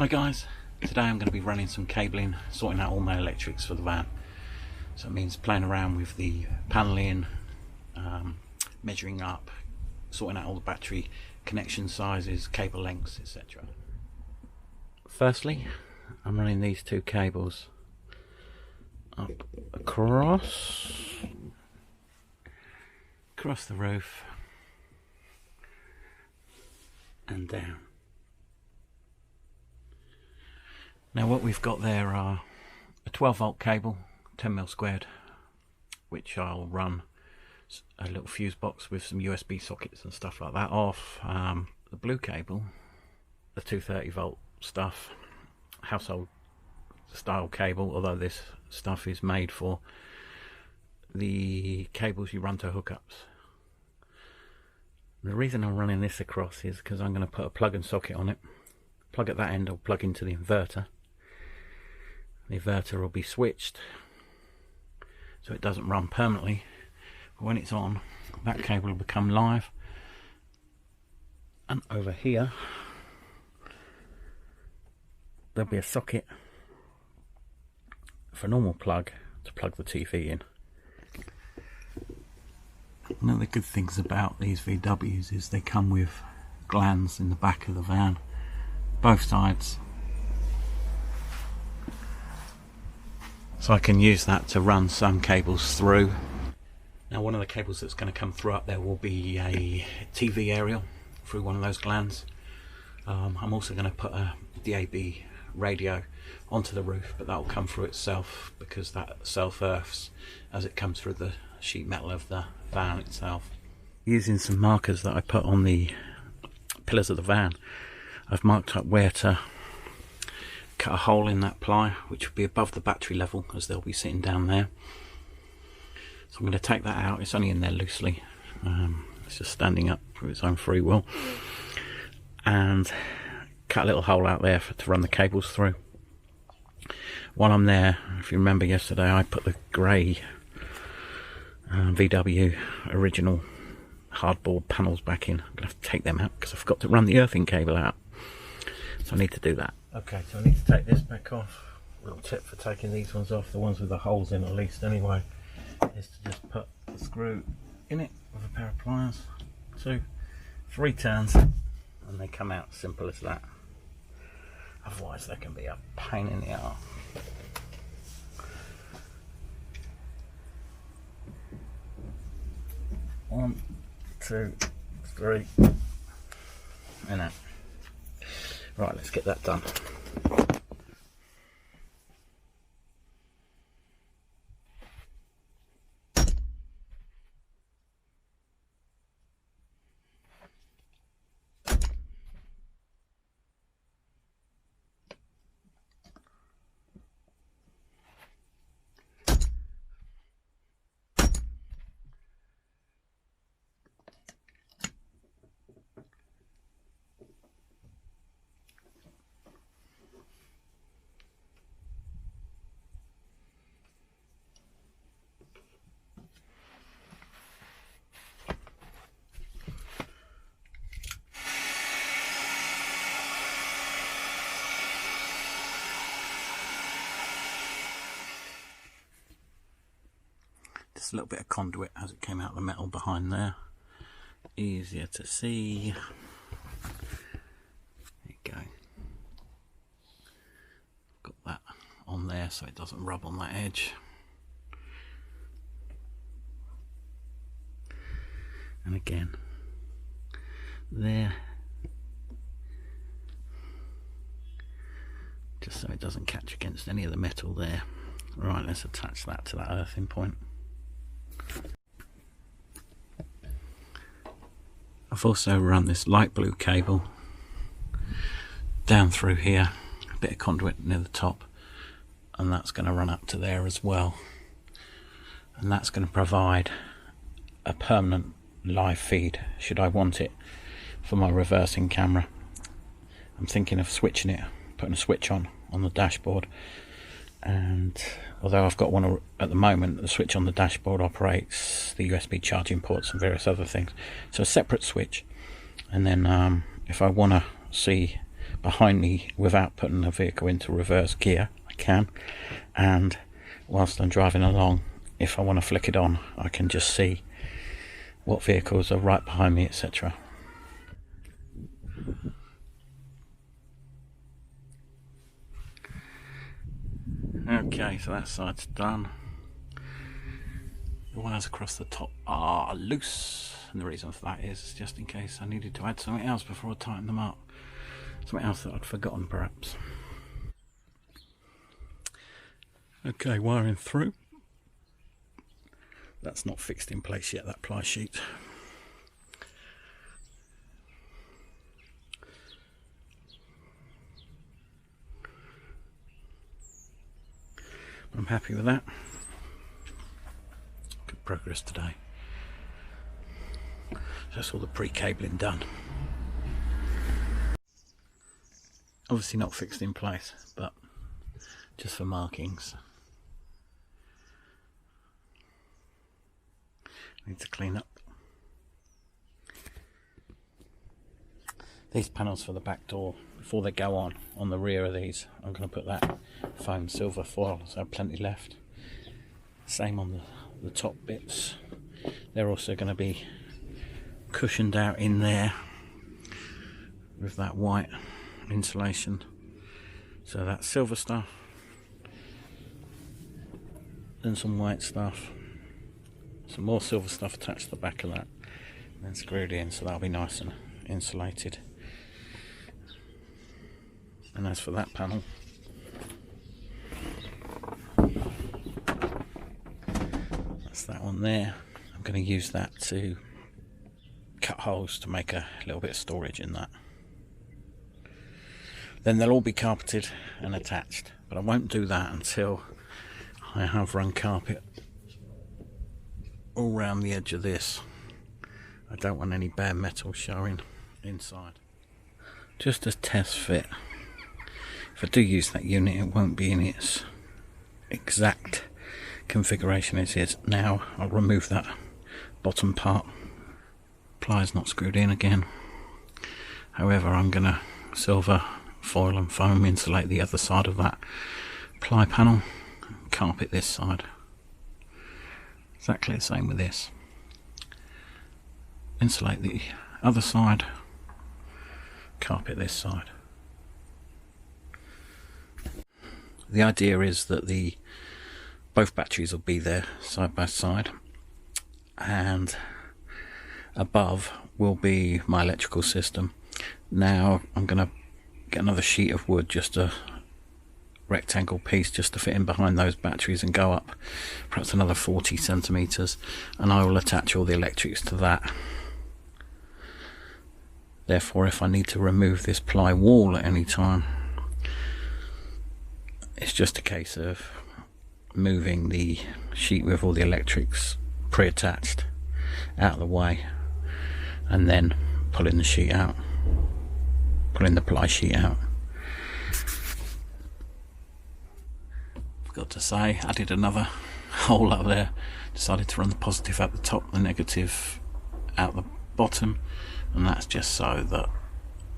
Hi guys, today I'm going to be running some cabling, sorting out all my electrics for the van. So it means playing around with the paneling, measuring up, sorting out all the battery connection sizes, cable lengths, etc. Firstly, I'm running these two cables up across the roof and down. Now what we've got there are a 12 volt cable, 10mm squared, which I'll run a little fuse box with some USB sockets and stuff like that off. The blue cable, the 230 volt stuff, household style cable, although this stuff is made for the cables you run to hookups. The reason I'm running this across is because I'm going to put a plug and socket on it. Plug at that end, I'll plug into the inverter. The inverter will be switched so it doesn't run permanently, but when it's on, that cable will become live, and over here there'll be a socket for a normal plug to plug the TV in. One of the good things about these VWs is they come with glands in the back of the van, both sides, so I can use that to run some cables through. Now one of the cables that's going to come through up there will be a TV aerial through one of those glands. I'm also going to put a DAB radio onto the roof, but that will come through itself because that self-earths as it comes through the sheet metal of the van itself. Using some markers that I put on the pillars of the van, I've marked up where to cut a hole in that ply, which will be above the battery level as they'll be sitting down there. So I'm going to take that out. It's only in there loosely, it's just standing up for its own free will, and cut a little hole out there to run the cables through. While I'm there, if you remember yesterday, I put the grey VW original hardboard panels back in. I'm going to have to take them out because I forgot to run the earthing cable out, so I need to do that. Okay, so I need to take this back off. A little tip for taking these ones off, the ones with the holes in at least anyway, is to just put the screw in it with a pair of pliers, 2-3 turns, and they come out. Simple as that. Otherwise they can be a pain in the arse. One, 2, 3, and out. Right, let's get that done. Just a little bit of conduit as it came out of the metal behind there. Easier to see. There you go. Got that on there so it doesn't rub on that edge. And again, there. Just so it doesn't catch against any of the metal there. Right, let's attach that to that earthing point. I've also run this light blue cable down through here, a bit of conduit near the top, and that's going to run up to there as well, and that's going to provide a permanent live feed should I want it for my reversing camera. I'm thinking of switching it, putting a switch on the dashboard, and although I've got one at the moment, the switch on the dashboard operates the USB charging ports and various other things, so a separate switch. And then if I want to see behind me without putting the vehicle into reverse gear. I can, and whilst I'm driving along, if I want to flick it on, I can just see what vehicles are right behind me, etc. Okay, so that side's done. The wires across the top are loose, and the reason for that is just in case I needed to add something else before I tighten them up. Something else that I'd forgotten perhaps. Okay, wiring through. That's not fixed in place yet, that ply sheet. I'm happy with that. Good progress today. That's all the pre-cabling done. Obviously not fixed in place, but just for markings. Need to clean up. These panels for the back door, before they go on the rear of these, I'm going to put that foam silver foil, so I have plenty left. Same on the top bits. They're also going to be cushioned out in there with that white insulation. So that's silver stuff, then some white stuff, some more silver stuff attached to the back of that, and then screwed in, so that'll be nice and insulated. And as for that panel, that's that one there. I'm going to use that to cut holes to make a little bit of storage in that. Then they'll all be carpeted and attached, but I won't do that until I have run carpet all round the edge of this. I don't want any bare metal showing inside. Just as test fit, if I do use that unit, it won't be in its exact configuration as it is now. I'll remove that bottom part. Pliers not screwed in again. However, I'm going to silver foil and foam insulate the other side of that ply panel, carpet this side. Exactly the same with this. Insulate the other side, carpet this side. The idea is that both batteries will be there side by side, and above will be my electrical system. Now I'm going to get another sheet of wood, just a rectangle piece, just to fit in behind those batteries, and go up perhaps another 40 centimeters, and I will attach all the electrics to that. Therefore, if I need to remove this ply wall at any time, it's just a case of moving the sheet with all the electrics pre-attached out of the way, and then pulling the sheet out, pulling the ply sheet out. Forgot to say, added another hole up there. Decided to run the positive at the top, the negative out the bottom, and that's just so that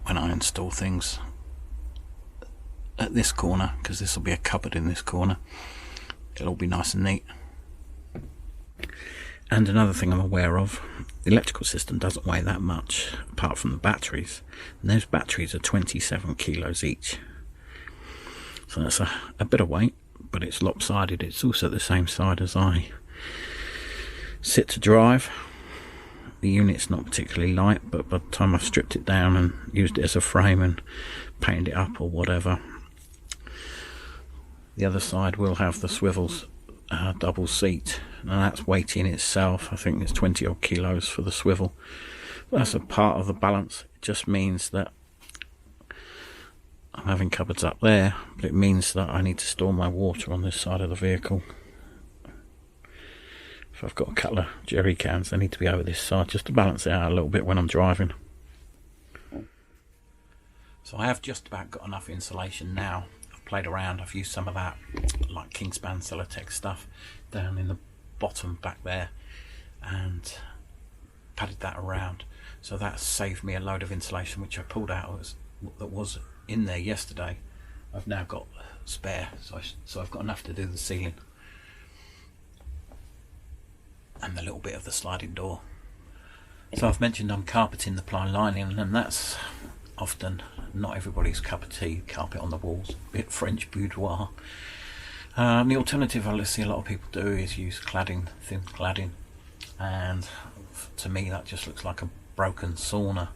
when I install things at this corner, because this will be a cupboard in this corner, it'll all be nice and neat. And another thing I'm aware of, the electrical system doesn't weigh that much apart from the batteries, and those batteries are 27 kilos each, so that's a bit of weight, but it's lopsided. It's also the same side as I sit to drive. The unit's not particularly light, but by the time I've stripped it down and used it as a frame and painted it up or whatever, the other side will have the swivels double seat, and that's weight in itself. I think it's 20 odd kilos for the swivel. That's a part of the balance. It just means that I'm having cupboards up there, but it means that I need to store my water on this side of the vehicle. If I've got a couple of jerry cans, they need to be over this side just to balance it out a little bit when I'm driving. So I have just about got enough insulation now. I've played around, I've used some of that like Kingspan Celotex stuff down in the bottom back there and padded that around. So that saved me a load of insulation which I pulled out that was in there yesterday, I've now got spare, so I've got enough to do the ceiling and the little bit of the sliding door. So I've mentioned I'm carpeting the ply lining, and that's often not everybody's cup of tea. Carpet on the walls, a bit French boudoir. The alternative I see a lot of people do is use cladding, thin cladding, and to me that just looks like a broken sauna,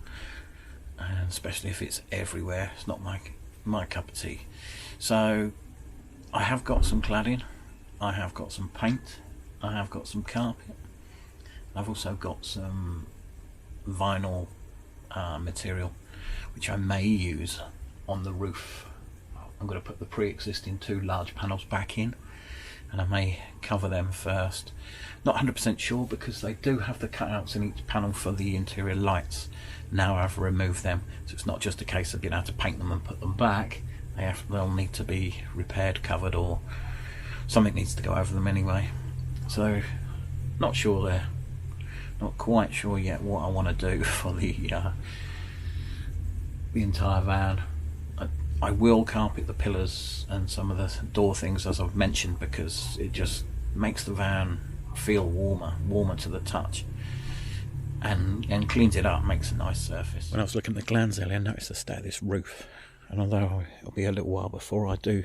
and especially if it's everywhere, it's not my cup of tea. So I have got some cladding, I have got some paint, I have got some carpet, I've also got some vinyl material which I may use on the roof. I'm going to put the pre-existing 2 large panels back in, and I may cover them first. Not 100% sure, because they do have the cutouts in each panel for the interior lights. Now I've removed them, so it's not just a case of being able to paint them and put them back. They'll need to be repaired, covered, or something needs to go over them anyway. So not sure there. Not quite sure yet what I want to do for the entire van. I will carpet the pillars and some of the door things, as I've mentioned, because it just makes the van feel warmer to the touch, and cleans it up, makes a nice surface. When I was looking at the glands earlier, I noticed the state of this roof, and although it'll be a little while before I do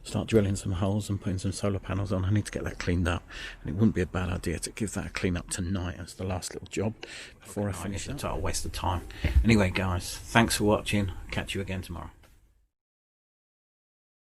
start drilling some holes and putting some solar panels on, I need to get that cleaned up, and it wouldn't be a bad idea to give that a clean up tonight as the last little job before I finish. It's a total waste of time. Anyway guys, thanks for watching. Catch you again tomorrow.